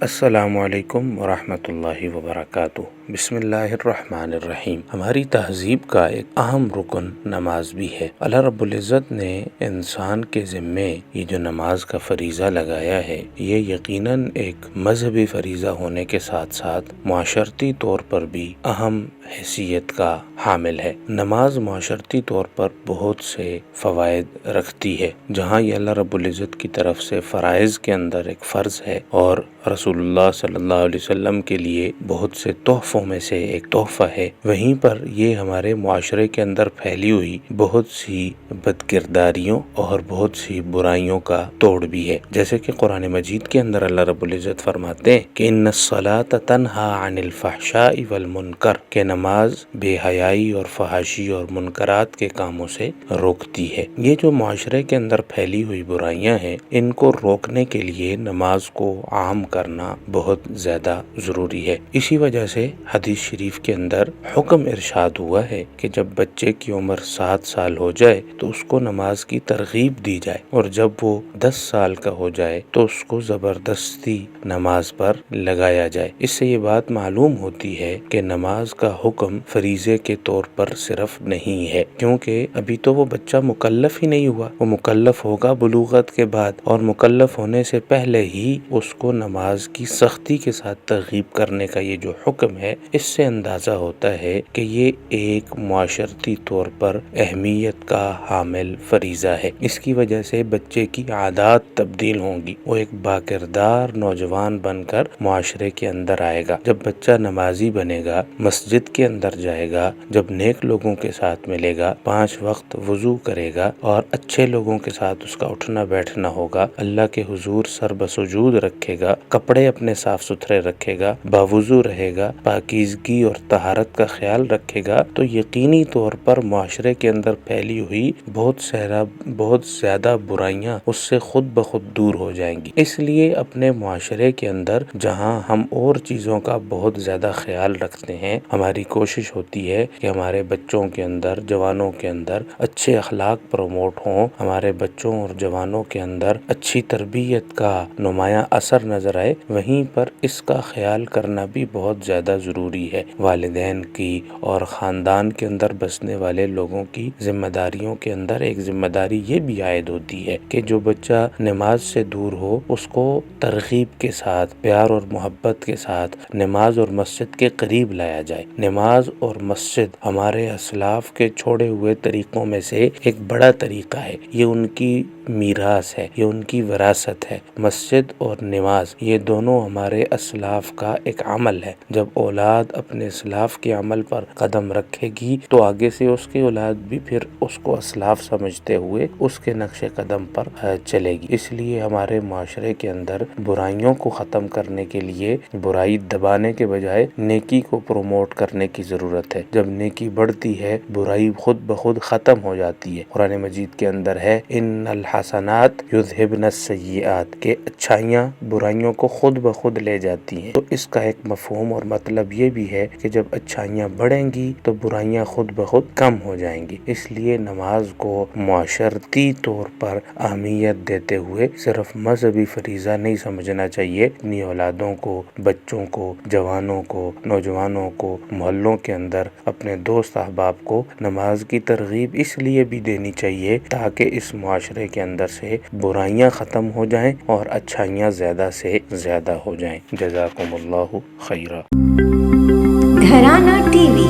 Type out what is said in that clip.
السلام علیکم ورحمۃ اللہ وبرکاتہ۔ بسم اللہ الرحمن الرحیم۔ ہماری تہذیب کا ایک اہم رکن نماز بھی ہے۔ اللہ رب العزت نے انسان کے ذمے یہ جو نماز کا فریضہ لگایا ہے، یہ یقیناً ایک مذہبی فریضہ ہونے کے ساتھ ساتھ معاشرتی طور پر بھی اہم حیثیت کا حامل ہے۔ نماز معاشرتی طور پر بہت سے فوائد رکھتی ہے۔ جہاں یہ اللہ رب العزت کی طرف سے فرائض کے اندر ایک فرض ہے اور رسول اللہ صلی اللہ علیہ وسلم کے لیے بہت سے تحفوں میں سے ایک تحفہ ہے، وہیں پر یہ ہمارے معاشرے کے اندر پھیلی ہوئی بہت سی بد کرداریوں اور بہت سی برائیوں کا توڑ بھی ہے۔ جیسے کہ قرآن مجید کے اندر اللہ رب العزت فرماتے ہیں کہ ان الصلاۃ تنہی عن الفحشاء والمنکر، کہ نماز بے حیائی اور فحاشی اور منکرات کے کاموں سے روکتی ہے۔ یہ جو معاشرے کے اندر پھیلی ہوئی برائیاں ہیں، ان کو روکنے کے لیے نماز کو عام کرنا بہت زیادہ ضروری ہے۔ اسی وجہ سے حدیث شریف کے اندر حکم ارشاد ہوا ہے کہ جب بچے کی عمر 7 سال ہو جائے تو اس کو نماز کی ترغیب دی جائے، اور جب وہ 10 سال کا ہو جائے تو اس کو زبردستی نماز پر لگایا جائے۔ اس سے یہ بات معلوم ہوتی ہے کہ نماز کا حکم فریضے کے طور پر صرف نہیں ہے، کیونکہ ابھی تو وہ بچہ مکلف ہی نہیں ہوا۔ وہ مکلف ہوگا بلوغت کے بعد، اور مکلف ہونے سے پہلے ہی اس کو نماز کی سختی کے ساتھ ترغیب کرنے کا یہ جو حکم ہے، اس سے اندازہ ہوتا ہے کہ یہ ایک معاشرتی طور پر اہمیت کا حامل فریضہ ہے۔ اس کی وجہ سے بچے کی عادات تبدیل ہوں گی، وہ ایک باکردار نوجوان بن کر معاشرے کے اندر آئے گا۔ جب بچہ نمازی بنے گا، مسجد کے اندر جائے گا، جب نیک لوگوں کے ساتھ ملے گا، 5 وقت وضو کرے گا اور اچھے لوگوں کے ساتھ اس کا اٹھنا بیٹھنا ہوگا، اللہ کے حضور سر بسجود رکھے گا، کپڑے اپنے صاف ستھرے رکھے گا، باوضو رہے گا، پاکیزگی اور طہارت کا خیال رکھے گا، تو یقینی طور پر معاشرے کے اندر پھیلی ہوئی بہت زیادہ برائیاں اس سے خود بخود دور ہو جائیں گی۔ اس لیے اپنے معاشرے کے اندر جہاں ہم اور چیزوں کا بہت زیادہ خیال رکھتے ہیں، ہماری کوشش ہوتی ہے کہ ہمارے بچوں کے اندر، جوانوں کے اندر اچھے اخلاق پروموٹ ہوں، ہمارے بچوں اور جوانوں کے اندر اچھی تربیت کا نمایاں اثر نظر آئے، وہیں پر اس کا خیال کرنا بھی بہت زیادہ ضروری ہے۔ والدین کی اور خاندان کے اندر بسنے والے لوگوں کی ذمہ داریوں کے اندر ایک ذمہ داری یہ بھی عائد ہوتی ہے کہ جو بچہ نماز سے دور ہو، اس کو ترغیب کے ساتھ، پیار اور محبت کے ساتھ نماز اور مسجد کے قریب لایا جائے۔ نماز اور مسجد ہمارے اسلاف کے چھوڑے ہوئے طریقوں میں سے ایک بڑا طریقہ ہے، یہ ان کی میراث ہے، یہ ان کی وراثت ہے۔ مسجد اور نماز یہ دونوں ہمارے اسلاف کا ایک عمل ہے۔ جب اولاد اپنے اسلاف کے عمل پر قدم رکھے گی تو آگے سے اس کی اولاد بھی پھر اس کو اسلاف سمجھتے ہوئے اس کے نقش قدم پر چلے گی۔ اس لیے ہمارے معاشرے کے اندر برائیوں کو ختم کرنے کے لیے برائی دبانے کے بجائے نیکی کو پروموٹ کرنے کی ضرورت ہے۔ جب نیکی بڑھتی ہے، برائی خود بخود ختم ہو جاتی ہے۔ قرآن مجید کے اندر ہے ان الحسنات یذہبن السیئات، کہ اچھائیاں برائیوں کو خود بخود لے جاتی ہیں۔ تو اس کا ایک مفہوم اور مطلب یہ بھی ہے کہ جب اچھائیاں بڑھیں گی تو برائیاں خود بخود کم ہو جائیں گی۔ اس لیے نماز کو معاشرتی طور پر اہمیت دیتے ہوئے صرف مذہبی فریضہ نہیں سمجھنا چاہیے۔ اپنی اولادوں کو، بچوں کو، جوانوں کو، نوجوانوں کو، محلوں کے اندر اپنے دوست احباب کو نماز کی ترغیب اس لیے بھی دینی چاہیے تاکہ اس معاشرے کے اندر سے برائیاں ختم ہو جائیں اور اچھائیاں زیادہ سے زیادہ ہو جائیں۔ جزاکم اللہ خیرہ۔ گھرانہ ٹی وی